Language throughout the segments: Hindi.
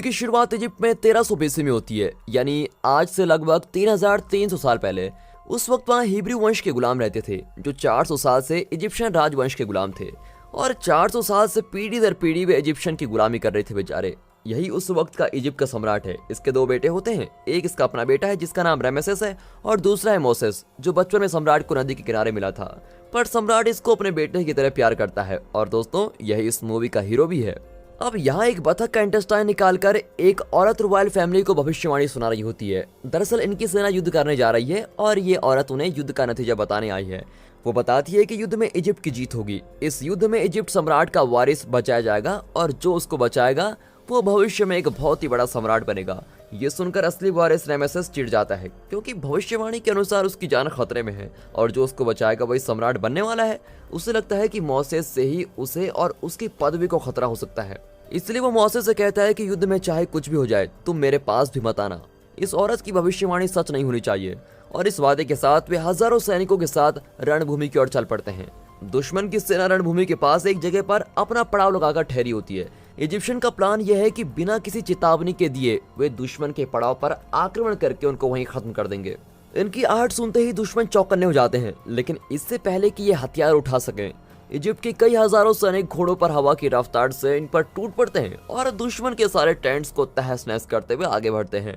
मूवी की शुरुआत इजिप्ट में 1300 बीसी में होती है, यानी आज से लगभग 3300 साल पहले। उस वक्त वहाँ हिब्रू वंश के गुलाम रहते थे जो 400 साल से इजिप्शियन राजवंश के गुलाम थे और 400 साल से पीढ़ी दर पीढ़ी वे इजिप्शियन की गुलामी कर रहे थे बेचारे। यही उस वक्त का इजिप्ट का सम्राट है। इसके दो बेटे होते हैं, एक इसका अपना बेटा है जिसका नाम रामेसेस है और दूसरा है मोसेस जो बचपन में सम्राट को नदी के किनारे मिला था, पर सम्राट इसको अपने बेटे की तरह प्यार करता है। और दोस्तों यही इस मूवी का हीरो भी है। अब यहाँ एक बतख का इंटेस्टाइन निकालकर एक औरत रॉयल फैमिली को भविष्यवाणी सुना रही होती है। दरअसल इनकी सेना युद्ध करने जा रही है और ये औरत उन्हें युद्ध का नतीजा बताने आई है। वो बताती है कि युद्ध में इजिप्ट की जीत होगी। इस युद्ध में इजिप्ट सम्राट का वारिस बचाया जाएगा और जो उसको बचाएगा वो भविष्य में एक बहुत ही बड़ा सम्राट बनेगा। ये सुनकर असली वारिस रामेसेस चिढ़ जाता है क्योंकि भविष्यवाणी के अनुसार उसकी जान खतरे में है और जो उसको बचाएगा वही सम्राट बनने वाला है। उसे लगता है कि मोसेस से ही उसे और उसकी पदवी को खतरा हो सकता है, इसलिए वो मोसेस से कहता है कि युद्ध में चाहे कुछ भी हो जाए तुम मेरे पास भी मत आना। इस औरत की भविष्यवाणी सच नहीं होनी चाहिए और इस वादे के साथ वे हजारों सैनिकों के साथ रणभूमि की ओर चल पड़ते हैं। दुश्मन की सेना रणभूमि के पास एक जगह पर अपना पड़ाव लगाकर ठहरी होती है। इजिप्शियन का प्लान यह है कि बिना किसी चेतावनी के दिए वे दुश्मन के पड़ाव पर आक्रमण करके उनको वहीं खत्म कर देंगे। इनकी आहट सुनते ही दुश्मन चौकन्ने हो जाते हैं, लेकिन इससे पहले कि ये हथियार उठा सकें इजिप्ट के कई हजारों सैनिक घोड़ों पर हवा की रफ्तार से इन पर टूट पड़ते हैं और दुश्मन के सारे टेंट्स को तहस नहस करते हुए आगे बढ़ते हैं।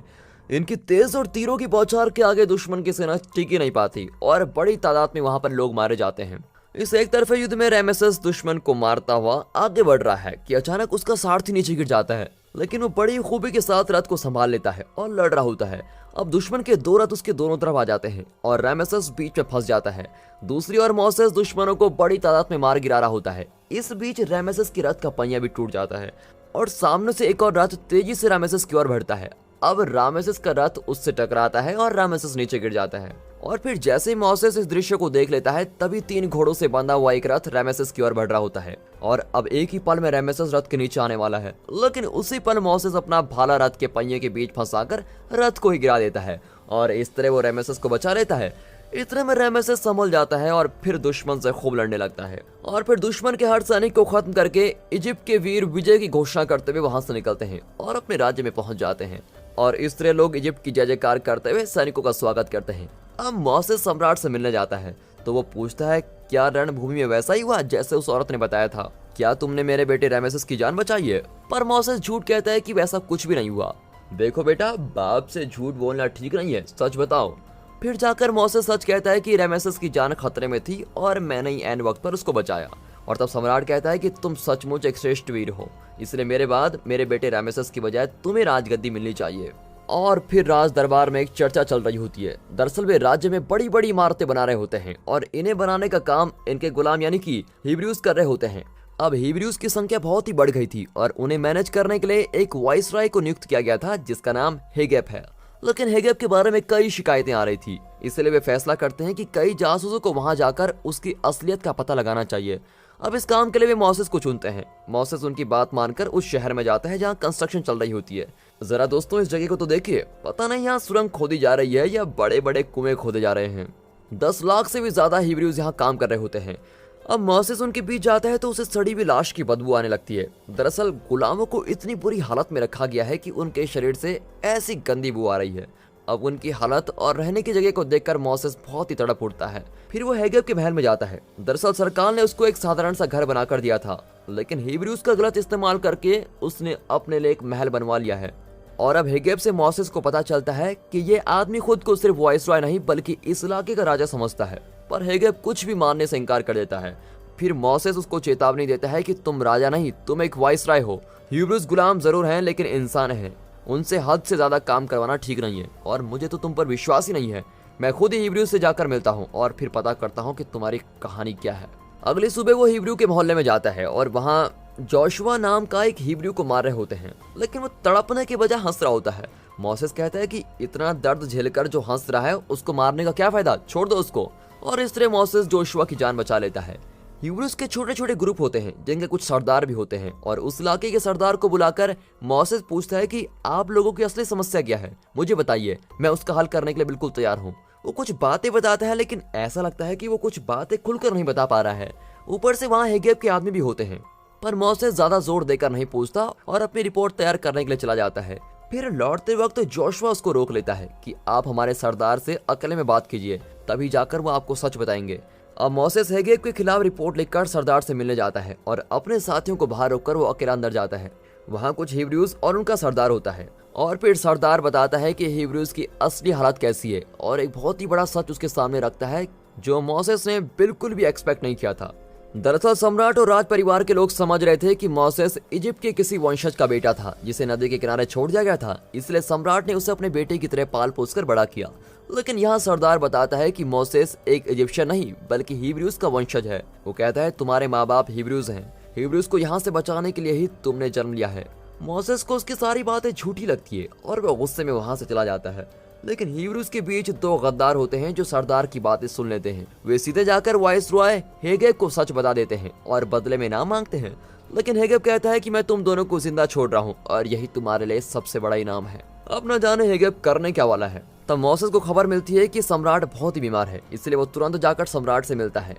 इनकी तेज और तीरों की बौछार के आगे दुश्मन की सेना टिक ही नहीं पाती और बड़ी तादाद में वहां पर लोग मारे जाते हैं। इस एक तरफा युद्ध में रामेसेस दुश्मन को मारता हुआ आगे बढ़ रहा है कि अचानक उसका सारथी नीचे गिर जाता है, लेकिन वो बड़ी खूबी के साथ रथ को संभाल लेता है और लड़ रहा होता है। अब दुश्मन के दो रथ उसके दोनों तरफ आ जाते हैं और रामेसेस बीच में फंस जाता है। दूसरी ओर मोसेस दुश्मनों को बड़ी तादाद में मार गिरा रहा होता है। इस बीच रामेसेस की रथ का पहिया भी टूट जाता है और सामने से एक और रथ तेजी से रामेसेस की ओर बढ़ता है। अब रामेसेस का रथ उससे टकराता है और रामेसेस नीचे गिर जाता है। और फिर जैसे ही मोसेस इस दृश्य को देख लेता है तभी 3 घोड़ों से बंधा हुआ एक रथ रामेसेस की ओर बढ़ रहा होता है और अब एक ही पल में रामेसेस रथ के नीचे आने वाला है, लेकिन उसी पल मोसेस अपना भाला रथ के पहिए के बीच फंसाकर रथ को ही गिरा देता है और इस तरह वो रामेसेस को बचा लेता है। इतने में रामेसेस संभल जाता है और फिर दुश्मन से खूब लड़ने लगता है और फिर दुश्मन के हर सैनिक को खत्म करके इजिप्ट के वीर विजय की घोषणा करते हुए वहां से निकलते हैं और अपने राज्य में पहुंच जाते हैं और इस तरह लोग इजिप्ट की जय जयकार करते हुए सैनिकों का स्वागत करते हैं। अब मोसेस सम्राट से मिलने जाता है तो वो पूछता है क्या रणभूमि में वैसा ही हुआ जैसे उस औरत ने बताया था? क्या तुमने मेरे बेटे रामेसेस की जान बचाई है? पर मोसेस झूठ कहता है कि वैसा कुछ भी नहीं हुआ। देखो बेटा, बाप से झूठ बोलना ठीक नहीं है, सच बताओ। फिर जाकर मोसेस सच कहता है कि रामेसेस की जान खतरे में थी और मैंने ही ऐन वक्त पर उसको बचाया। और तब सम्राट कहता है कि तुम सचमुच एक श्रेष्ठ वीर हो, इसलिए मेरे बाद मेरे बेटे रामेसेस की बजाय तुम्हें राजगद्दी मिलनी चाहिए। और फिर राज दरबार में एक चर्चा चल रही होती है। दरअसल वे राज्य में बड़ी बड़ी इमारतें बना रहे होते हैं और इन्हें बनाने का काम इनके गुलाम यानी कि हिब्रूज कर रहे होते हैं। अब हिब्रूज की संख्या बहुत ही बढ़ गई थी और उन्हें मैनेज करने के लिए एक वाइसराय को नियुक्त किया गया था जिसका नाम हेगेप है। लेकिन हेगेप के बारे में कई शिकायतें आ रही थी, इसलिए वे फैसला करते हैं कि कई जासूसों को वहां जाकर उसकी असलियत का पता लगाना चाहिए। अब इस काम के लिए वे मोसेस को चुनते हैं। मोसेस उनकी बात मानकर उस शहर में जाता है जहाँ कंस्ट्रक्शन चल रही होती है। जरा दोस्तों इस जगह को तो देखिए, पता नहीं यहाँ सुरंग खोदी जा रही है या बड़े बड़े कुएं खोदे जा रहे हैं। 10 लाख से भी ज्यादा हिब्रूज यहाँ काम कर रहे होते हैं। अब मोसेस उनके बीच जाता है तो उसे सड़ी हुई लाश की बदबू आने लगती है। दरअसल गुलामों को इतनी बुरी हालत में रखा गया है कि उनके शरीर से ऐसी गंदी बू आ रही है। अब उनकी हालत और रहने की जगह को देखकर मोसेस बहुत ही तड़प उठता है। फिर वो हेगेप के महल में जाता है। दरअसल सरकार ने उसको एक साधारण सा घर बनाकर दिया था, लेकिन हिब्रूज का गलत इस्तेमाल करके उसने अपने लिए एक महल बनवा लिया है। और अब हेगेप से मोसेस को पता चलता है कि ये आदमी खुद को सिर्फ वाइसरॉय नहीं बल्कि इस इलाके का राजा समझता है, पर हेगेप कुछ भी मानने से इनकार कर देता है। फिर मोसेस उसको चेतावनी देता है कि तुम राजा नहीं, तुम एक वाइसरॉय हो। हिब्रूज गुलाम जरूर हैं लेकिन इंसान हैं, उनसे हद से ज्यादा काम करवाना ठीक नहीं है और मुझे तो तुम पर विश्वास ही नहीं है। मैं खुद ही हिब्रू से जाकर मिलता हूँ और फिर पता करता हूँ कि तुम्हारी कहानी क्या है। अगली सुबह वो हिब्रू के मोहल्ले में जाता है और वहाँ जोशुआ नाम का एक हिब्रू को मार रहे होते हैं, लेकिन वो तड़पने के बजाय हंस रहा होता है। मोसेस कहता है कि इतना दर्द झेलकर जो हंस रहा है उसको मारने का क्या फायदा, छोड़ दो उसको। और इस तरह मोसेस जोशुआ की जान बचा लेता है। हिब्रूज के छोटे छोटे ग्रुप होते हैं जिनके कुछ सरदार भी होते हैं और उस इलाके के सरदार को बुलाकर मोसेस पूछता है कि आप लोगों की असली समस्या क्या है, मुझे बताइए, मैं उसका हल करने के लिए बिल्कुल तैयार हूँ। वो कुछ बातें बताता है लेकिन ऐसा लगता है कि वो कुछ बातें खुलकर नहीं बता पा रहा है। ऊपर से वहाँ हेगेप के आदमी भी होते हैं, पर मोसेस ज्यादा जोर देकर नहीं पूछता और अपनी रिपोर्ट तैयार करने के लिए चला जाता है। फिर लौटते वक्त जोशुआ उसको रोक लेता है कि आप हमारे सरदार से अकेले में बात कीजिए, तभी जाकर वो आपको सच बताएंगे। अब मोसेस हेगेब के खिलाफ रिपोर्ट लिखकर सरदार से मिलने जाता है और अपने साथियों को बाहर रोककर वो अकेला अंदर जाता है। वहाँ कुछ हिब्रूज और उनका सरदार होता है और फिर सरदार बताता है कि हिब्रूज की असली हालत कैसी है और एक बहुत ही बड़ा सच उसके सामने रखता है जो मोसेस ने बिल्कुल भी एक्सपेक्ट नहीं किया था। दरअसल सम्राट और राज परिवार के लोग समझ रहे थे कि मोसेस इजिप्ट के किसी वंशज का बेटा था जिसे नदी के किनारे छोड़ दिया गया था, इसलिए सम्राट ने उसे अपने बेटे की तरह पाल पोस कर बड़ा किया। लेकिन यहाँ सरदार बताता है कि मोसेस एक इजिप्शियन नहीं बल्कि हिब्रूज का वंशज है। वो कहता है तुम्हारे माँ बाप हिब्रूज हैं, हिब्रूज को यहाँ से बचाने के लिए ही तुमने जन्म लिया है। मोसेस को उसकी सारी बातें झूठी लगती है और वह गुस्से में वहाँ से चला जाता है। लेकिन हिब्रूज के बीच दो गद्दार होते हैं जो सरदार की बातें सुन लेते हैं। वे सीधे जाकर वाइसरॉय हेगेब को सच बता देते हैं और बदले में इनाम मांगते हैं। लेकिन हेगेब कहता है कि मैं तुम दोनों को जिंदा छोड़ रहा हूँ और यही तुम्हारे लिए सबसे बड़ा इनाम है। अब न जाने हेगेब करने क्या वाला है। तब मोसेस को खबर मिलती है कि सम्राट बहुत ही बीमार है, इसलिए वो तुरंत जाकर सम्राट से मिलता है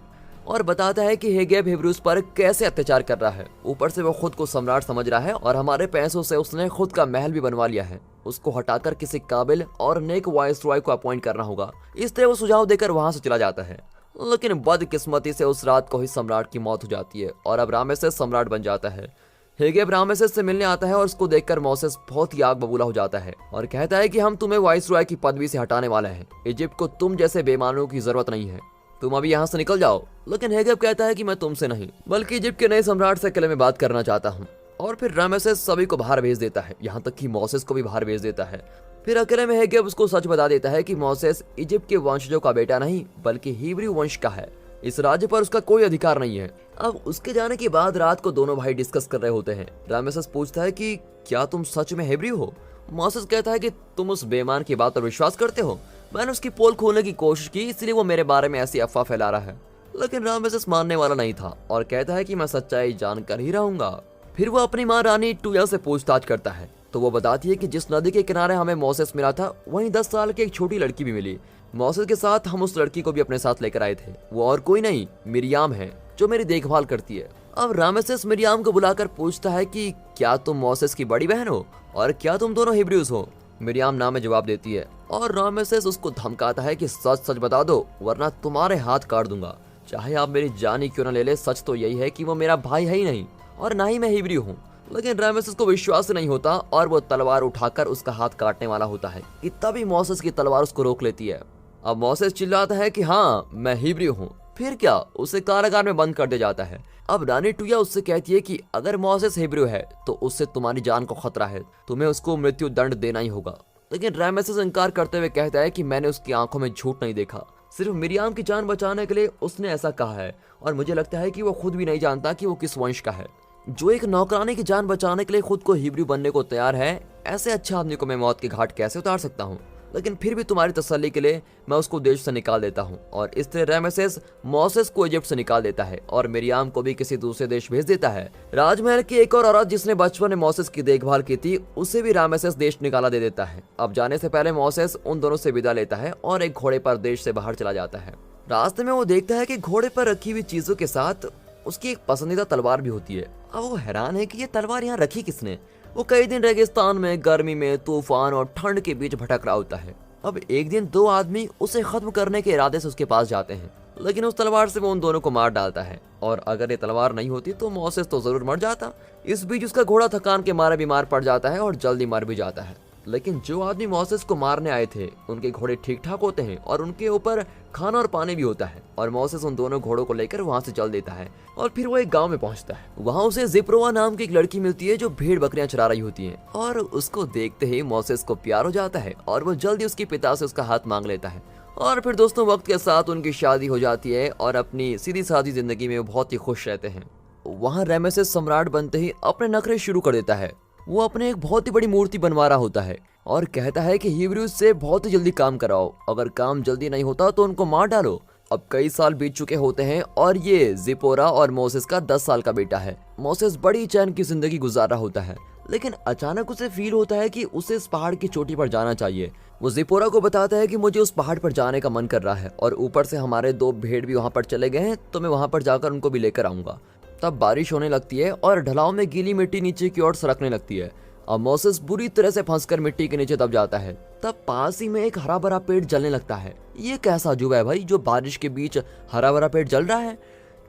और बताता है कि हेगेब हिब्रूज पर कैसे अत्याचार कर रहा है। ऊपर से वो खुद को सम्राट समझ रहा है और हमारे पैसों से उसने खुद का महल भी बनवा लिया है। उसको हटाकर किसी काबिल और नेक वाइसरॉय को अपॉइंट करना होगा। इस तरह वो सुझाव देकर वहां से चला जाता है। लेकिन बदकिस्मती से उस रात को ही सम्राट की मौत हो जाती है और अब रामेसेस सम्राट बन जाता है। हेगेब रामेसेस से मिलने आता है और उसको देखकर मोसेस बहुत ही आग बबूला हो जाता है और कहता है कि हम तुम्हें वाइसरॉय की पदवी से हटाने वाले हैं। इजिप्ट को तुम जैसे बेईमानों की जरूरत नहीं है, तुम अभी यहाँ से निकल जाओ। लेकिन हेगेब कहता है कि मैं तुमसे नहीं बल्कि इजिप्ट के नए सम्राट से अकेले में बात करना चाहता हूँ और फिर रामेसेस सभी को बाहर भेज देता है, यहाँ तक कि मोसेस को भी बाहर भेज देता है। फिर अकेले में हेगेब उसको सच बता देता है कि मोसेस इजिप्ट के वंशजों का बेटा नहीं बल्कि हिब्रू वंश का है। इस राज्य पर उसका कोई अधिकार नहीं है। अब उसके जाने के बाद रात को दोनों भाई डिस्कस कर रहे होते हैं। रामेसेस पूछता है कि क्या तुम सच में हिब्रू हो? मोसेस कहता है कि तुम उस बेईमान की बात पर विश्वास करते हो? मैंने उसकी पोल खोलने की कोशिश की, इसलिए वो मेरे बारे में ऐसी अफवाह फैला रहा है। लेकिन रामेसेस मानने वाला नहीं था और कहता है कि मैं सच्चाई जानकर ही रहूंगा। फिर वो अपनी माँ रानी टूया से पूछताछ करता है तो वो बताती है कि जिस नदी के किनारे हमें मोसेस मिला था वहीं 10 साल की एक छोटी लड़की भी मिली। मोसेस के साथ हम उस लड़की को भी अपने साथ लेकर आए थे। वो और कोई नहीं मिरियाम है जो मेरी देखभाल करती है। अब रामेसेस मिरियाम को बुलाकर पूछता है कि क्या तुम मोसेस की बड़ी बहन हो और क्या तुम दोनों हिब्रूज हो? मिरियाम नाम में जवाब देती है और रामेसेस उसको धमकाता है कि सच सच बता दो वरना तुम्हारे हाथ काट दूंगा। चाहे आप मेरी जान ही क्यों न ले ले, सच तो यही है कि वो मेरा भाई है ही नहीं और ना ही मैं हिब्रू हूँ। लेकिन रामेसेस को विश्वास नहीं होता और वो तलवार उठाकर उसका हाथ काटने वाला होता है कि तभी मोसेस की तलवार उसको रोक लेती है। अब मोसेस चिल्लाता है कि हाँ मैं हिब्रू हूँ। फिर क्या, उसे कारागार में बंद कर दिया जाता है। अब रानी टूया उससे कहती है कि अगर मोसेस हिब्रू है तो उससे तुम्हारी जान को खतरा है, तुम्हें उसको मृत्यु दंड देना ही होगा। लेकिन रामेसेस इनकार करते हुए कहता है कि मैंने उसकी आंखों में झूठ नहीं देखा, सिर्फ मिरियाम की जान बचाने के लिए उसने ऐसा कहा है और मुझे लगता है कि वो खुद भी नहीं जानता कि वो किस वंश का है। जो एक नौकरानी की जान बचाने के लिए खुद को हिब्रू बनने को तैयार है, ऐसे अच्छे आदमी को मैं मौत के घाट कैसे उतार सकता हूँ? लेकिन फिर भी तुम्हारी तसल्ली के लिए मैं उसको देश से निकाल देता हूँ। और इस तरह रामेसेस मोसेस को इजिप्ट से निकाल देता है और मिरियाम को भी किसी दूसरे देश भेज देता है। राजमहल की एक और औरत जिसने बचपन में मोसेस की देखभाल की थी उसे भी रामेसेस देश निकाला दे देता है। अब जाने से पहले मोसेस उन दोनों से विदा लेता है और एक घोड़े पर देश से बाहर चला जाता है। रास्ते में वो देखता है कि घोड़े पर रखी हुई चीजों के साथ उसकी एक पसंदीदा तलवार भी होती है। अब वो हैरान है कि ये तलवार यहाँ रखी किसने। वो कई दिन रेगिस्तान में गर्मी में तूफान और ठंड के बीच भटक रहा होता है। अब एक दिन दो आदमी उसे खत्म करने के इरादे से उसके पास जाते हैं, लेकिन उस तलवार से वो उन दोनों को मार डालता है और अगर ये तलवार नहीं होती तो मोसेस तो जरूर मर जाता। इस बीच उसका घोड़ा थकान के मारे बीमार पड़ जाता है और जल्दी मर भी जाता है। लेकिन जो आदमी मोसेस को मारने आए थे उनके घोड़े ठीक ठाक होते हैं और उनके ऊपर खाना और पानी भी होता है और मोसेस उन दोनों घोड़ों को लेकर वहां से चल देता है और फिर वो एक गांव में पहुंचता है। वहां उसे जिप्रोवा नाम की एक लड़की मिलती है जो भेड़ बकरियां चरा रही होती हैं और उसको देखते ही मोसेस को प्यार हो जाता है और वो जल्दी उसके पिता से उसका हाथ मांग लेता है। और फिर दोस्तों वक्त के साथ उनकी शादी हो जाती है और अपनी सीधी सादी जिंदगी में वो बहुत ही खुश रहते हैं। वहाँ रामेसेस सम्राट बनते ही अपने नखरे शुरू कर देता है। वो अपने एक बहुत ही बड़ी मूर्ति बनवा रहा होता है और कहता है कि हिब्रूज से बहुत ही जल्दी काम कराओ, अगर काम जल्दी नहीं होता तो उनको मार डालो। अब कई साल बीत चुके होते हैं और ये जिपोरा और मोसेस का 10 साल का बेटा है। मोसेस बड़ी चैन की जिंदगी गुजार रहा होता है, लेकिन अचानक उसे फील होता है कि उसे इस पहाड़ की चोटी पर जाना चाहिए। वो जिपोरा को बताता है कि मुझे उस पहाड़ पर जाने का मन कर रहा है और ऊपर से हमारे 2 भेड़ भी वहाँ पर चले गए हैं, तो मैं वहाँ पर जाकर उनको भी लेकर आऊंगा। तब बारिश होने लगती है और ढलाव में गीली मिट्टी नीचे की ओर सरकने लगती है। अब मोसेस बुरी तरह से फंसकर मिट्टी के नीचे दब जाता है। तब पास ही में एक हरा भरा पेड़ जलने लगता है। ये कैसा अजूबा है भाई, जो बारिश के बीच हरा भरा पेड़ जल रहा है।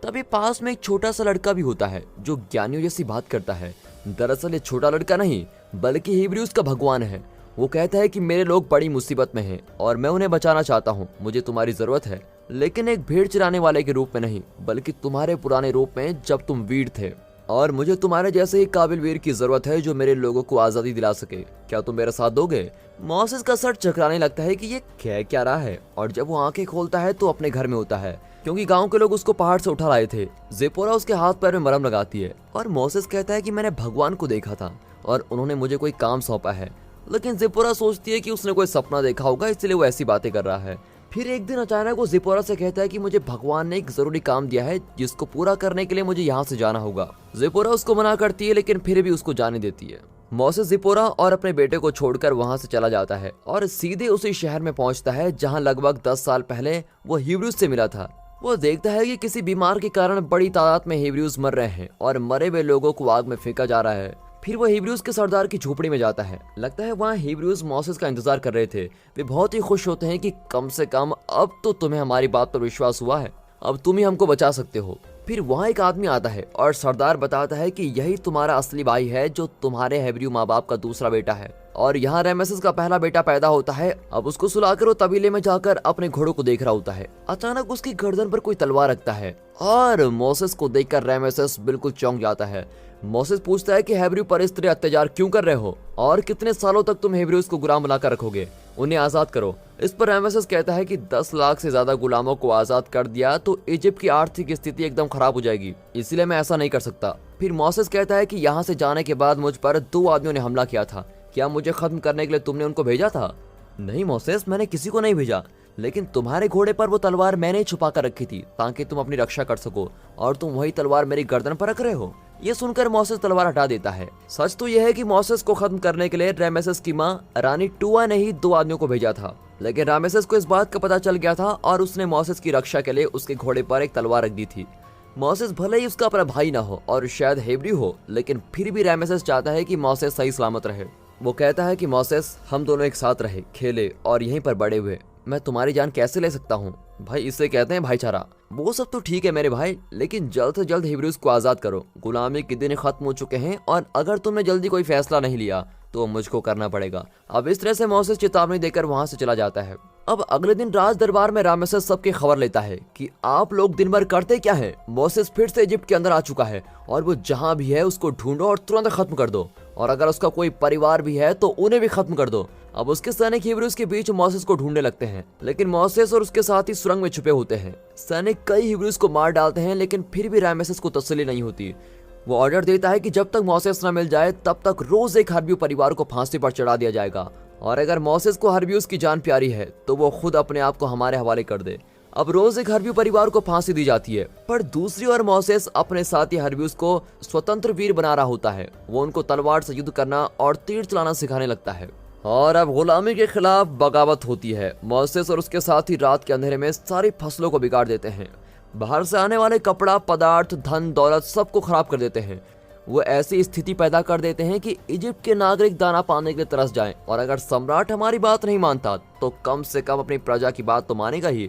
तभी पास में एक छोटा सा लड़का भी होता है जो ज्ञानियों जैसी बात करता है। दरअसल ये छोटा लड़का नहीं बल्कि हिब्रूज का भगवान है। वो कहता है कि मेरे लोग बड़ी मुसीबत में हैं और मैं उन्हें बचाना चाहता हूँ। मुझे तुम्हारी जरूरत है, लेकिन एक भेड़ चराने वाले के रूप में नहीं, बल्कि तुम्हारे पुराने रूप में जब तुम वीर थे। और मुझे तुम्हारे जैसे ही काबिल वीर की जरूरत है जो मेरे लोगों को आजादी दिला सके। क्या तुम मेरा साथ दोगे? मोसेस का सर चकराने लगता है कि ये कह क्या रहा है, और जब वो आंखें खोलता है तो अपने घर में होता है, क्योंकि गांव के लोग उसको पहाड़ से उठा लाए थे। जिपोरा उसके हाथ पैर में मरहम लगाती है और मोसेस कहता है कि मैंने भगवान को देखा था और उन्होंने मुझे कोई काम सौंपा है। लेकिन जिपोरा सोचती है कि उसने कोई सपना देखा होगा, इसलिए वो ऐसी बातें कर रहा है। फिर एक दिन अचानक वो जिपोरा से कहता है कि मुझे भगवान ने एक जरूरी काम दिया है जिसको पूरा करने के लिए मुझे यहाँ से जाना होगा। जिपोरा उसको मना करती है, लेकिन फिर भी उसको जाने देती है। मोसेस जिपोरा और अपने बेटे को छोड़कर वहां से चला जाता है और सीधे उसी शहर में पहुंचता है जहां लगभग 10 साल पहले वो हिब्रूज से मिला था। वो देखता है कि किसी बीमार के कारण बड़ी तादाद में हिब्रूज मर रहे हैं और मरे हुए लोगों को आग में फेंका जा रहा है। फिर वो हिब्रूज के सरदार की झोपड़ी में जाता है। लगता है वहाँ हिब्रूज मोसेस का इंतजार कर रहे थे। वे बहुत ही खुश होते हैं कि कम से कम अब तो तुम्हें हमारी बात पर विश्वास हुआ है, अब तुम ही हमको बचा सकते हो। फिर वहाँ एक आदमी आता है और सरदार बताता है कि यही तुम्हारा असली भाई है जो तुम्हारे हिब्रू माँ बाप का दूसरा बेटा है। और यहाँ रेमेसेस का पहला बेटा पैदा होता है। अब उसको सुलाकर वो तबीले में जाकर अपने घोड़ों को देख रहा होता है। अचानक उसकी गर्दन पर कोई तलवार रखता है और मोसेस को देखकर रेमेसेस बिल्कुल चौंक जाता है। मोसेस पूछता है कि हिब्रू पर इस तरह अत्याचार क्यों कर रहे हो और कितने सालों तक तुम हिब्रूज को गुलाम बनाकर रखोगे, उन्हें आजाद करो। इस पर रेमेसेस कहता है कि 10 लाख से ज्यादा गुलामों को आजाद कर दिया तो इजिप्ट की आर्थिक स्थिति एकदम खराब हो जाएगी, इसलिए मैं ऐसा नहीं कर सकता। फिर मोसेस कहता है कि यहाँ से जाने के बाद मुझ पर 2 आदमियों ने हमला किया था, क्या मुझे खत्म करने के लिए तुमने उनको भेजा था? नहीं मोसेस, मैंने किसी को नहीं भेजा, लेकिन तुम्हारे घोड़े पर वो तलवार मैंने छुपा कर रखी थी ताकि तुम अपनी रक्षा कर सको, और तुम वही तलवार मेरी गर्दन पर रख रहे हो। ये सुनकर मोसेस तलवार हटा देता है। सच तो यह है कि मोसेस को खत्म करने के लिए रेमेसेस की माँ रानी टुआ ने ही 2 आदमियों को भेजा था, लेकिन रामेसेस को इस बात का पता चल गया था और उसने मोसेस की रक्षा के लिए उसके घोड़े पर एक तलवार रख दी थी। मोसेस भले ही उसका अपना भाई ना हो और शायद हिब्रू हो, लेकिन फिर भी रामेसेस चाहता है कि मोसेस सही सलामत रहे। वो कहता है कि मोसेस, हम दोनों एक साथ रहे, खेले और यहीं पर बड़े हुए, मैं तुम्हारी जान कैसे ले सकता हूँ भाई, इसे कहते हैं भाईचारा। वो सब तो ठीक है मेरे भाई, लेकिन जल्द से जल्द हिब्रूज को आजाद करो। गुलामी के दिन खत्म हो चुके हैं और अगर तुमने जल्दी कोई फैसला नहीं लिया तो मुझको करना पड़ेगा। अब इस तरह से मोसेस चेतावनी देकर वहां से चला जाता है। अब अगले दिन राज दरबार में रामेसेस सबकी खबर लेता है कि आप लोग दिन भर करते क्या हैं? मोसेस फिर से इजिप्ट के अंदर आ चुका है और वो जहां भी है उसको ढूंढो और तुरंत खत्म कर दो, और अगर उसका कोई परिवार भी है तो उन्हें भी खत्म कर दो। अब उसके सैनिक हिब्रूज के बीच मोसेस को ढूंढने लगते हैं, लेकिन मोसेस और उसके साथी सुरंग में छुपे होते हैं। सैनिक कई हिब्रूज को मार डालते हैं, लेकिन फिर भी रामेसेस को तसल्ली नहीं होती। वो ऑर्डर देता है कि जब तक मोसेस न मिल जाए तब तक रोज एक हर्बियू परिवार को फांसी पर चढ़ा दिया जाएगा, और अगर मोसेस को हर्बियूस की जान प्यारी है तो वो खुद अपने आप को हमारे हवाले कर दे। अब रोज एक हर्बियू परिवार को फांसी दी जाती है, पर दूसरी ओर मोसेस अपने साथी हर्बियूस को स्वतंत्र वीर बना रहा होता है। वो उनको तलवार से युद्ध करना और तीर चलाना सिखाने लगता है, और अब गुलामी के खिलाफ बगावत होती है। मोसेस और उसके साथी रात के अंधेरे में सारी फसलों को बिगाड़ देते हैं। बाहर से आने वाले कपड़ा, पदार्थ, धन दौलत सबको खराब कर देते हैं। वो ऐसी स्थिति पैदा कर देते हैं कि इजिप्ट के नागरिक दाना पाने के लिए तरस जाएं, और अगर सम्राट हमारी बात नहीं मानता तो कम से कम अपनी प्रजा की बात तो मानेगा ही,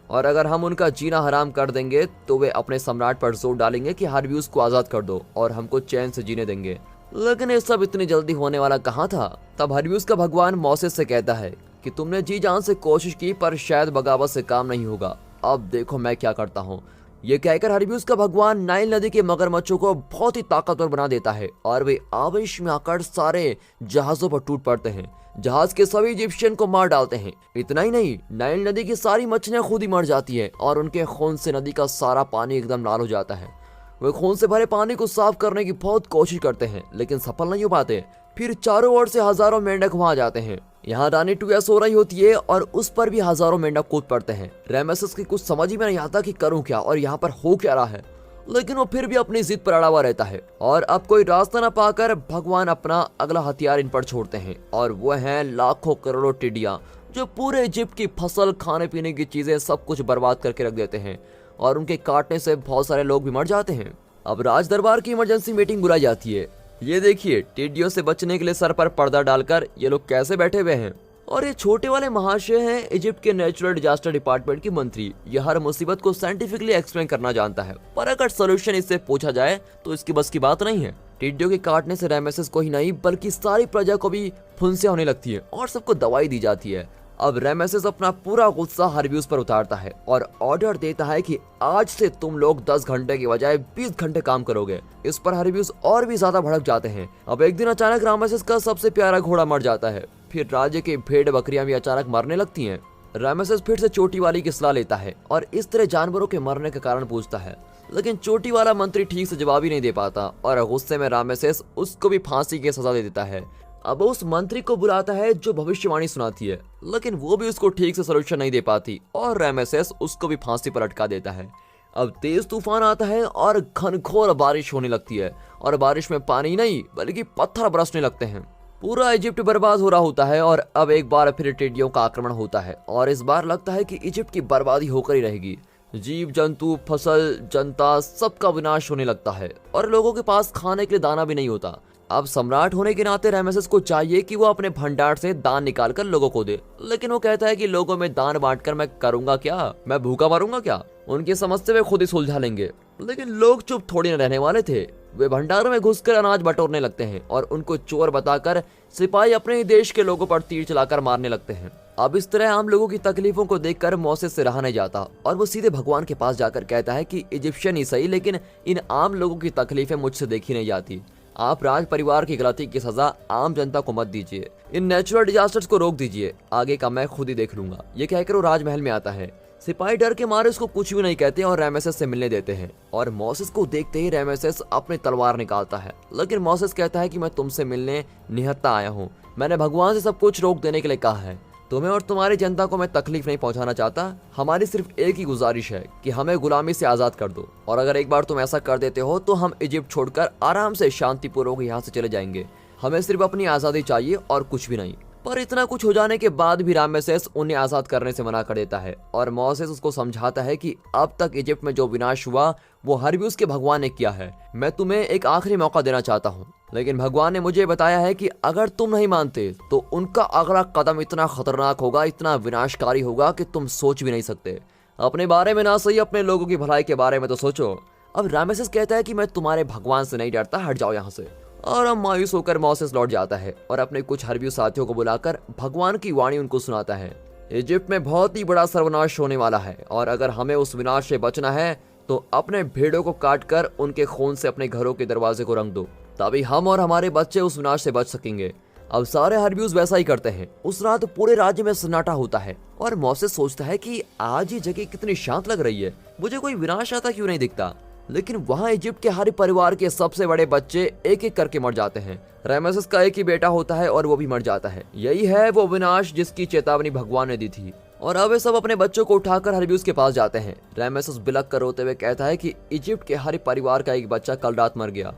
और अगर हम उनका जीना हराम कर देंगे तो वे अपने सम्राट पर जोर डालेंगे कि हर्बियूस को आजाद कर दो और हमको चैन से जीने देंगे। लेकिन ये सब इतनी जल्दी होने वाला कहाँ था। तब हर्बियूस का भगवान मोसेस से कहता है कि तुमने जी जान से कोशिश की पर शायद बगावत से काम नहीं होगा, अब देखो मैं क्या करता हूँ। ये कहकर हर्बियूस का भगवान नाइल नदी के मगरमच्छों को बहुत ही ताकतवर बना देता है और वे आवेश में आकर सारे जहाजों पर टूट पड़ते हैं। जहाज के सभी इजिप्शियन को मार डालते हैं। इतना ही नहीं, नाइल नदी की सारी मछलियां खुद ही मर जाती है और उनके खून से नदी का सारा पानी एकदम लाल हो जाता है। वे खून से भरे पानी को साफ करने की बहुत कोशिश करते हैं, लेकिन सफल नहीं हो पाते। फिर चारों ओर से हजारों मेंढक वहां आ जाते हैं। यहाँ रानी टुआ सो रही होती है और उस पर भी हजारों मेंढक कूद पड़ते हैं। रेमेसेस की कुछ समझ ही में नहीं आता कि करूं क्या और यहाँ पर हो क्या रहा है, लेकिन वो फिर भी अपनी जिद पर अड़ा हुआ रहता है। और अब कोई रास्ता न पाकर भगवान अपना अगला हथियार इन पर छोड़ते हैं, और वो हैं लाखों करोड़ों टिड्डियां जो पूरे इजिप्ट की फसल, खाने पीने की चीजें सब कुछ बर्बाद करके रख देते हैं, और उनके काटने से बहुत सारे लोग भी मर जाते हैं। अब राज दरबार की इमरजेंसी मीटिंग बुलाई जाती है। ये देखिए, टिड्डियों से बचने के लिए सर पर पर्दा डालकर ये लोग कैसे बैठे हुए हैं। और ये छोटे वाले महाशय हैं इजिप्ट के नेचुरल डिजास्टर डिपार्टमेंट की मंत्री। ये हर मुसीबत को साइंटिफिकली एक्सप्लेन करना जानता है, पर अगर सोल्यूशन इससे पूछा जाए तो इसकी बस की बात नहीं है। टिड्डियों के काटने से रामेसेस को ही नहीं बल्कि सारी प्रजा को भी फुंसियां होने लगती है और सबको दवाई दी जाती है। अब रामेसेस अपना पूरा गुस्सा हर्ब्यूस पर उतारता है और ऑर्डर देता है कि आज से तुम लोग 10 घंटे की बजाय 20 घंटे काम करोगे। इस पर हर्ब्यूस और भी ज्यादा भड़क जाते हैं। अब एक दिन अचानक रामेसेस का सबसे प्यारा घोड़ा मर जाता है। फिर राज्य के भेड़ बकरियां भी अचानक मरने लगती हैं। रामेसेस फिर से चोटी वाली की सलाह लेता है और इस तरह जानवरों के मरने का कारण पूछता है, लेकिन चोटी वाला मंत्री ठीक से जवाब ही नहीं दे पाता और गुस्से में रामेसेस उसको भी फांसी की सजा दे देता है। अब उस मंत्री को बुलाता है जो भविष्यवाणी सुनाती है, लेकिन वो भी उसको ठीक से सोल्यूशन नहीं दे पाती और रामेसेस उसको भी फांसी पर अटका देता है। अब तेज तूफान आता है और घनघोर बारिश होने लगती है और बारिश में पानी नहीं बल्कि पत्थर बरसने लगते हैं। पूरा इजिप्ट बर्बाद हो रहा होता है और अब एक बार फिर टिड्डियों का आक्रमण होता है और इस बार लगता है कि इजिप्ट की बर्बादी होकर ही रहेगी। जीव जंतु, फसल, जनता, सबका विनाश होने लगता है और लोगों के पास खाने के लिए दाना भी नहीं होता। अब सम्राट होने के नाते रामेसेस को चाहिए कि वो अपने भंडार से दान निकालकर लोगों को दे, लेकिन वो कहता है कि लोगों में दान बांटकर मैं करूंगा क्या, मैं भूखा मरूंगा क्या। उनकी समस्या वे खुद ही सुलझा लेंगे। लेकिन लोग चुप थोड़ी न रहने वाले थे। वे भंडारों में घुसकर अनाज बटोरने लगते हैं और उनको चोर बताकर सिपाही अपने ही देश के लोगों पर तीर चलाकर मारने लगते हैं। अब इस तरह आम लोगों की तकलीफों को देखकर मोसेस से रहा नहीं जाता और वो सीधे भगवान के पास जाकर कहता है कि इजिप्शियन ही सही, लेकिन इन आम लोगों की तकलीफें मुझसे देखी नहीं जाती। आप राज परिवार की गलती की सजा आम जनता को मत दीजिए। इन नेचुरल डिजास्टर्स को रोक दीजिए। आगे का मैं खुद ही देख लूंगा। ये कहकर वो राजमहल में आता है। सिपाही डर के मारे उसको कुछ भी नहीं कहते और रामेसेस से मिलने देते हैं और मोसेस को देखते ही रामेसेस अपनी तलवार निकालता है, लेकिन मोसेस कहता है कि मैं तुमसे मिलने निहत्था आया हूँ। मैंने भगवान से सब कुछ रोक देने के लिए कहा है। तुम्हें और तुम्हारी जनता को मैं तकलीफ नहीं पहुंचाना चाहता। हमारी सिर्फ एक ही गुजारिश है कि हमें गुलामी से आजाद कर दो, और अगर एक बार तुम ऐसा कर देते हो तो हम इजिप्ट छोड़कर आराम से शांतिपूर्वक यहाँ से चले जाएंगे। हमें सिर्फ अपनी आजादी चाहिए और कुछ भी नहीं। पर इतना कुछ हो जाने के बाद भी रामेसेस उन्हें आजाद करने से मना कर देता है और मोसेस उसको समझाता है कि अब तक इजिप्ट में जो विनाश हुआ वो हर्ब्यूस के भगवान ने किया है। मैं तुम्हें एक आखिरी मौका देना चाहता हूँ, लेकिन भगवान ने मुझे बताया है कि अगर तुम नहीं मानते तो उनका अगला कदम इतना खतरनाक होगा, इतना विनाशकारी होगा कि तुम सोच भी नहीं सकते। अपने बारे में ना सही, अपने लोगों की भलाई के बारे में तो सोचो। अब रामेसेस कहता है कि मैं तुम्हारे भगवान से नहीं डरता, हट जाओ यहाँ से। और अब मायूस होकर मोसेस लौट जाता है और अपने कुछ हर्ब्यू साथियों को बुलाकर भगवान की वाणी उनको सुनाता है। इजिप्ट में बहुत ही बड़ा सर्वनाश होने वाला है और अगर हमें उस विनाश से बचना है तो अपने भेड़ों को काटकर उनके खून से अपने घरों के दरवाजे को रंग दो, तभी हम और हमारे बच्चे उस विनाश से बच सकेंगे। अब सारे हर्ब्यूज वैसा ही करते हैं। उस रात पूरे राज्य में सन्नाटा होता है और मोसेस सोचता है कि आज ये जगह कितनी शांत लग रही है, मुझे कोई विनाश आता क्यों नहीं दिखता। लेकिन वहाँ इजिप्ट के हर परिवार के सबसे बड़े बच्चे एक एक करके मर जाते हैं। रामेसेस का एक ही बेटा होता है और वो भी मर जाता है। यही है वो विनाश जिसकी चेतावनी भगवान ने दी थी। और अब वे सब अपने बच्चों को उठाकर हर्ब्यूस के पास जाते हैं। रामेसेस बिलख कर रोते हुए कहता है कि इजिप्ट के हर परिवार का एक बच्चा कल रात मर गया।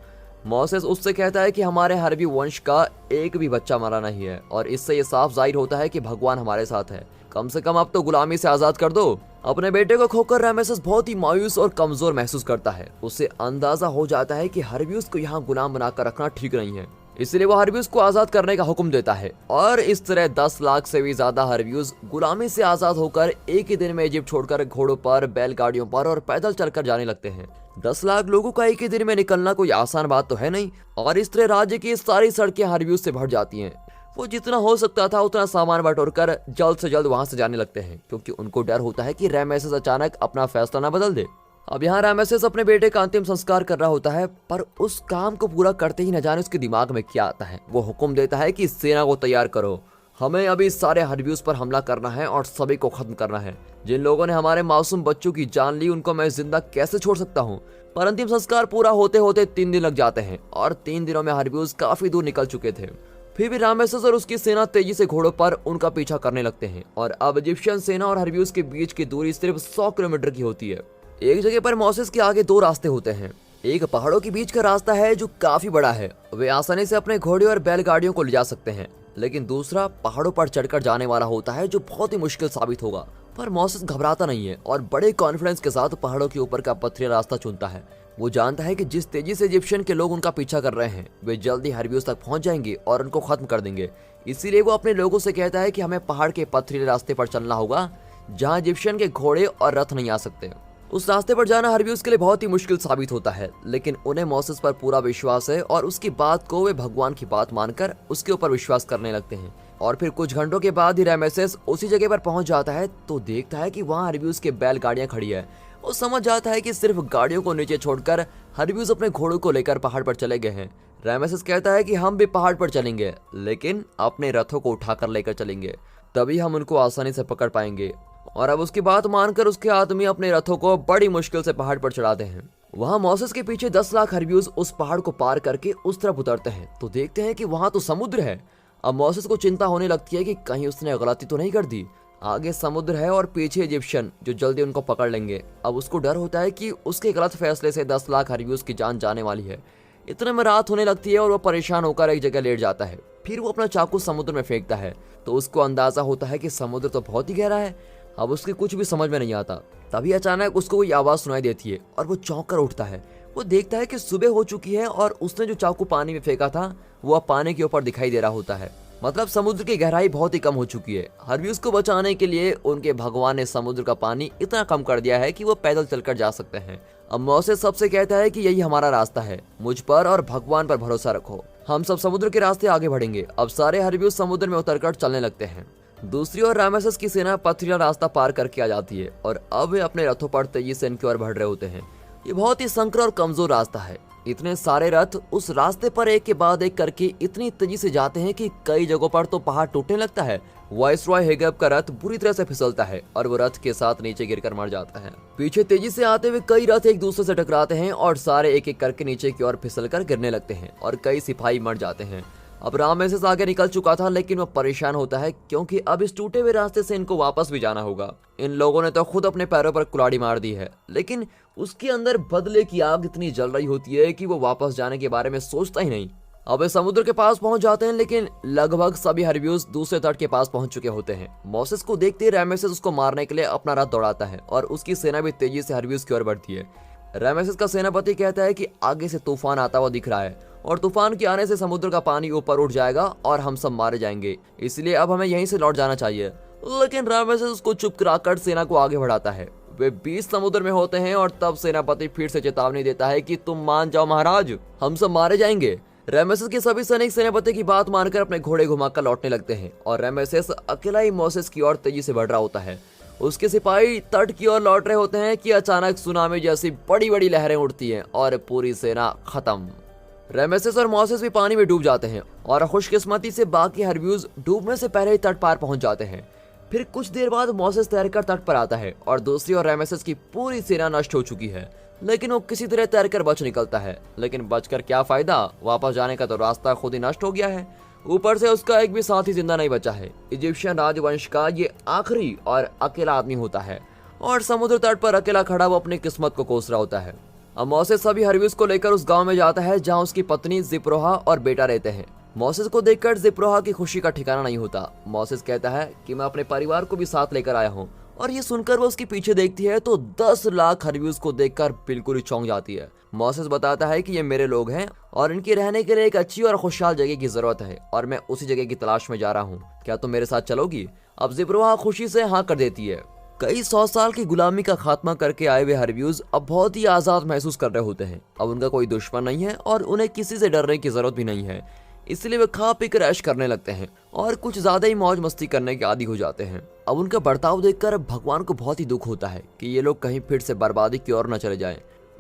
मोसेस उससे कहता है कि हमारे हर्ब्यू वंश का एक भी बच्चा मरा नहीं है और इससे ये साफ जाहिर होता है कि भगवान हमारे साथ है। कम से कम अब तो गुलामी से आजाद कर दो। अपने बेटे को खोकर रामेसेस बहुत ही मायूस और कमजोर महसूस करता है। उसे अंदाजा हो जाता है कि हर्ब्यूस को यहाँ गुलाम बनाकर रखना ठीक नहीं है, इसलिए वो हर्ब्यूस को आजाद करने का हुक्म देता है और इस तरह 10 लाख से भी ज्यादा हर्ब्यूस गुलामी से आजाद होकर एक ही दिन में इजिप्ट छोड़कर घोड़ों पर, बैलगाड़ियों पर और पैदल चलकर जाने लगते हैं। 10 लाख लोगों का एक ही दिन में निकलना कोई आसान बात तो है नहीं और इस तरह राज्य की सारी सड़कें हर्ब्यूस से भर जाती हैं। वो जितना हो सकता था उतना सामान बटोरकर जल्द से जल्द वहां से जाने लगते हैं, क्योंकि उनको डर होता है कि रामेसेस अचानक अपना फैसला ना बदल दे। अब यहाँ रामेसेस अपने बेटे का अंतिम संस्कार कर रहा होता है, पर उस काम को पूरा करते ही न जाने उसके दिमाग में क्या आता है। वो हुक्म देता है कि सेना को तैयार करो, हमें अभी सारे हर्ब्यूस पर हमला करना है और सभी को खत्म करना है। जिन लोगों ने हमारे मासूम बच्चों की जान ली उनको मैं जिंदा कैसे छोड़ सकता हूँ। पर अंतिम संस्कार पूरा होते होते 3 दिन लग जाते हैं और 3 दिनों में हर्ब्यूस काफी दूर निकल चुके थे। फिर भी रामेसेस और उसकी सेना तेजी से घोड़ों पर उनका पीछा करने लगते हैं और अब इजिप्शियन सेना और हर्ब्यूस के बीच की दूरी सिर्फ 100 किलोमीटर की होती है। एक जगह पर मोसेस के आगे 2 रास्ते होते हैं। एक पहाड़ों के बीच का रास्ता है जो काफी बड़ा है, वे आसानी से अपने घोड़े और बैलगाड़ियों को ले जा सकते हैं, लेकिन दूसरा पहाड़ों पर चढ़कर जाने वाला होता है जो बहुत ही मुश्किल साबित होगा। पर मोसेस घबराता नहीं है और बड़े कॉन्फिडेंस के साथ पहाड़ों के ऊपर का पथरीला रास्ता चुनता है। वो जानता है कि जिस तेजी से इजिप्शियन के लोग उनका पीछा कर रहे हैं वे जल्दी हरब्यूस तक पहुंच जाएंगे और उनको खत्म कर देंगे। इसीलिए वो अपने लोगों से कहता है कि हमें पहाड़ के पथरीले रास्ते पर चलना होगा जहां इजिप्शियन के घोड़े और रथ नहीं आ सकते। उस रास्ते पर जाना हरब्यूस के लिए बहुत ही मुश्किल साबित होता है, लेकिन उन्हें मोसेस पर पूरा विश्वास है और उसकी बात को वे भगवान की बात मानकर उसके ऊपर विश्वास करने लगते हैं। और फिर कुछ घंटों के बाद ही रामेसेस उसी जगह पर पहुंच जाता है तो देखता है कि वहां हरब्यूस के बैलगाड़ियां खड़ी है। वो समझ जाता है कि सिर्फ गाड़ियों को नीचे छोड़कर हरब्यूस अपने घोड़ों को लेकर पहाड़ पर चले गए हैं। रामेसेस कहता है कि हम भी पहाड़ पर चलेंगे, लेकिन अपने रथों को उठाकर लेकर चलेंगे, तभी हम उनको आसानी से पकड़ पाएंगे। और अब उसकी बात मानकर उसके आदमी अपने रथों को बड़ी मुश्किल से पहाड़ पर चढ़ाते हैं। वहां मोसेस के पीछे 10 लाख हरब्यूस उस पहाड़ को पार करके उस तरफ उतरते हैं तो देखते हैं कि वहां तो समुद्र है। अब मोसेस को चिंता होने लगती है कि कहीं उसने गलती तो नहीं कर दी। आगे समुद्र है और पीछे इजिप्शियन जो जल्दी उनको पकड़ लेंगे। अब उसको डर होता है कि उसके गलत फैसले से 10 लाख हरब्यूस की जान जाने वाली है। इतने में रात होने लगती है और वो परेशान होकर एक जगह लेट जाता है। फिर वो अपना चाकू समुद्र में फेंकता है तो उसको अंदाजा होता है कि समुद्र तो बहुत ही गहरा है। अब उसकी कुछ भी समझ में नहीं आता। तभी अचानक उसको कोई आवाज सुनाई देती है और वो चौंक कर उठता है। वो देखता है कि सुबह हो चुकी है और उसने जो चाकू पानी में फेंका था वो अब पानी के ऊपर दिखाई दे रहा होता है। मतलब समुद्र की गहराई बहुत ही कम हो चुकी है। हरब्यूस को बचाने के लिए उनके भगवान ने समुद्र का पानी इतना कम कर दिया है कि वो पैदल चलकर जा सकते हैं। अब मोसेस सबसे कहता है कि यही हमारा रास्ता है, मुझ पर और भगवान पर भरोसा रखो, हम सब समुद्र के रास्ते आगे बढ़ेंगे। अब सारे हरब्यूस समुद्र में उतरकर चलने लगते हैं। दूसरी ओर रामेसेस की सेना पथरीला रास्ता पार करके आ जाती है और अब वे अपने रथों पर तेजी से इनकी ओर बढ़ रहे होते हैं। ये बहुत ही संकर और कमजोर रास्ता है। इतने सारे रथ उस रास्ते पर एक के बाद एक करके इतनी तेजी से जाते हैं कि कई जगहों पर तो पहाड़ टूटने लगता है। वाइसरॉय हेगब का रथ बुरी तरह से फिसलता है और वो रथ के साथ नीचे गिरकर मर जाता है। पीछे तेजी से आते हुए कई रथ एक दूसरे से टकराते हैं और सारे एक एक करके नीचे की ओर फिसलकर गिरने लगते हैं और कई सिपाही मर जाते हैं। अब रामेसेस आगे निकल चुका था, लेकिन वह परेशान होता है क्योंकि अब इस टूटे हुए रास्ते से इनको वापस भी जाना होगा। इन लोगों ने तो खुद अपने पैरों पर कुल्हाड़ी मार दी है, लेकिन उसके अंदर बदले की आग इतनी जल रही होती है कि वो वापस जाने के बारे में सोचता ही नहीं। अब वे समुद्र के पास पहुंच जाते हैं, लेकिन लगभग सभी हरब्यूस दूसरे तट के पास पहुंच चुके होते हैं। मोसेस को देखते ही रामेसेस उसको मारने के लिए अपना रथ दौड़ाता है और उसकी सेना भी तेजी से हरब्यूस की ओर बढ़ती है। रामेसेस का सेनापति कहता है कि आगे से तूफान आता हुआ दिख रहा है और तूफान के आने से समुद्र का पानी ऊपर उठ जाएगा और हम सब मारे जाएंगे, इसलिए अब हमें यहीं से लौट जाना चाहिए। लेकिन रामेसेस उसको चुप कराकर सेना को आगे बढ़ाता है। वे 20 समुद्र में होते हैं और तब सेनापति फिर से चेतावनी देता है कि तुम मान जाओ महाराज, हम सब मारे जाएंगे। रामेसेस के सभी सैनिक सेनापति की बात मानकर अपने घोड़े घुमाकर लौटने लगते हैं और रामेसेस अकेला ही मोसेस की ओर तेजी से बढ़ रहा होता है। उसके सिपाही तट की ओर लौट रहे होते हैं कि अचानक सुनामी जैसी बड़ी बड़ी लहरें उठती हैं और पूरी सेना खत्म। रामेसेस और मोसेस भी पानी में डूब जाते हैं और खुशकिस्मती से बाकी हरब्यूस डूबने से पहले ही तट पार पहुंच जाते हैं। फिर कुछ देर बाद मोसेस तैरकर तट पर आता है और दूसरी ओर रामेसेस की पूरी सेना नष्ट हो चुकी है, लेकिन वो किसी तरह तैरकर बच निकलता है। लेकिन बचकर क्या फायदा, वापस जाने का तो रास्ता खुद ही नष्ट हो गया है। ऊपर से उसका एक भी साथी जिंदा नहीं बचा है। इजिप्शियन राजवंश का ये आखिरी और अकेला आदमी होता है और समुद्र तट पर अकेला खड़ा वो अपनी किस्मत को कोस रहा होता है। अब मोसेस सभी हरब्यूस को लेकर उस गांव में जाता है जहां उसकी पत्नी जिप्रोहा और बेटा रहते हैं। मोसेस को देखकर जिप्रोहा की खुशी का ठिकाना नहीं होता। मोसेस कहता है कि मैं अपने परिवार को भी साथ लेकर आया हूँ, और ये सुनकर वो उसके पीछे देखती है तो 10 लाख हरब्यूस को देखकर बिल्कुल ही चौंक जाती है। मोसेस बताता है कि ये मेरे लोग हैं और इनके रहने के लिए एक अच्छी और खुशहाल जगह की जरूरत है और मैं उसी जगह की तलाश में जा रहा हूँ, क्या तुम मेरे साथ चलोगी? अब जिप्रोहा खुशी से हाँ कर देती है। कई 100 साल की गुलामी का खात्मा करके आए हुए हरब्यूस अब बहुत ही आजाद महसूस कर रहे होते हैं। अब उनका कोई दुश्मन नहीं है और उन्हें किसी से डरने की जरूरत भी नहीं है, इसलिए वे खा पी कर ऐश करने लगते हैं और कुछ ज्यादा ही मौज मस्ती करने के आदी हो जाते हैं। अब उनका बर्ताव देखकर भगवान को बहुत ही दुख होता है कि ये लोग कहीं फिर से बर्बादी की ओर न चले जाएं।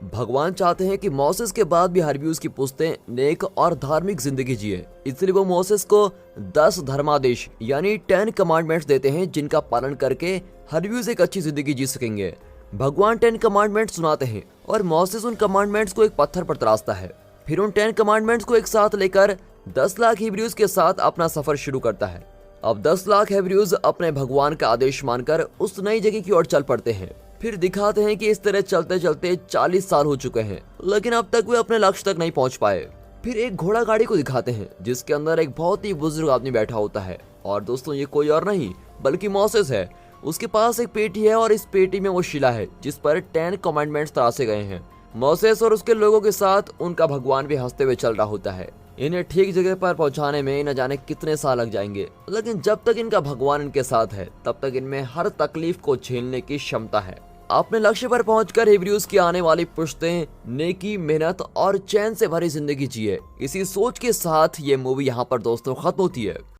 भगवान चाहते हैं कि मोसेस के बाद भी हरब्यूस की पुश्तें नेक और धार्मिक जिंदगी जिए, इसलिए वो मोसेस को 10 धर्मादेश यानी 10 कमांडमेंट्स देते हैं, जिनका पालन करके हरब्यूस एक अच्छी जिंदगी जी सकेंगे। भगवान 10 कमांडमेंट्स सुनाते हैं और मोसेस उन कमांडमेंट्स को एक पत्थर पर तराशता है। फिर उन 10 कमांडमेंट्स को एक साथ लेकर 10 लाख हिब्रूज के साथ अपना सफर शुरू करता है। अब 10 लाख हिब्रूज अपने भगवान का आदेश मानकर उस नई जगह की ओर चल पड़ते हैं। फिर दिखाते हैं कि इस तरह चलते चलते 40 साल हो चुके हैं, लेकिन अब तक वे अपने लक्ष्य तक नहीं पहुंच पाए। फिर एक घोड़ा गाड़ी को दिखाते हैं जिसके अंदर एक बहुत ही बुजुर्ग आदमी बैठा होता है, और दोस्तों ये कोई और नहीं बल्कि मोसेस है। उसके पास एक पेटी है और इस पेटी में वो शिला है जिस पर 10 कमांडमेंट्स तराशे गए हैं। मोसेस और उसके लोगों के साथ उनका भगवान भी हंसते हुए चल रहा होता है। इन्हें ठीक जगह पर पहुंचाने में न जाने कितने साल लग जाएंगे, लेकिन जब तक इनका भगवान इनके साथ है तब तक इनमें हर तकलीफ को झेलने की क्षमता है। अपने लक्ष्य पर पहुंचकर हिब्रूज की आने वाली पुश्तें नेकी, मेहनत और चैन से भरी जिंदगी जिए, इसी सोच के साथ ये मूवी यहाँ पर दोस्तों खत्म होती है।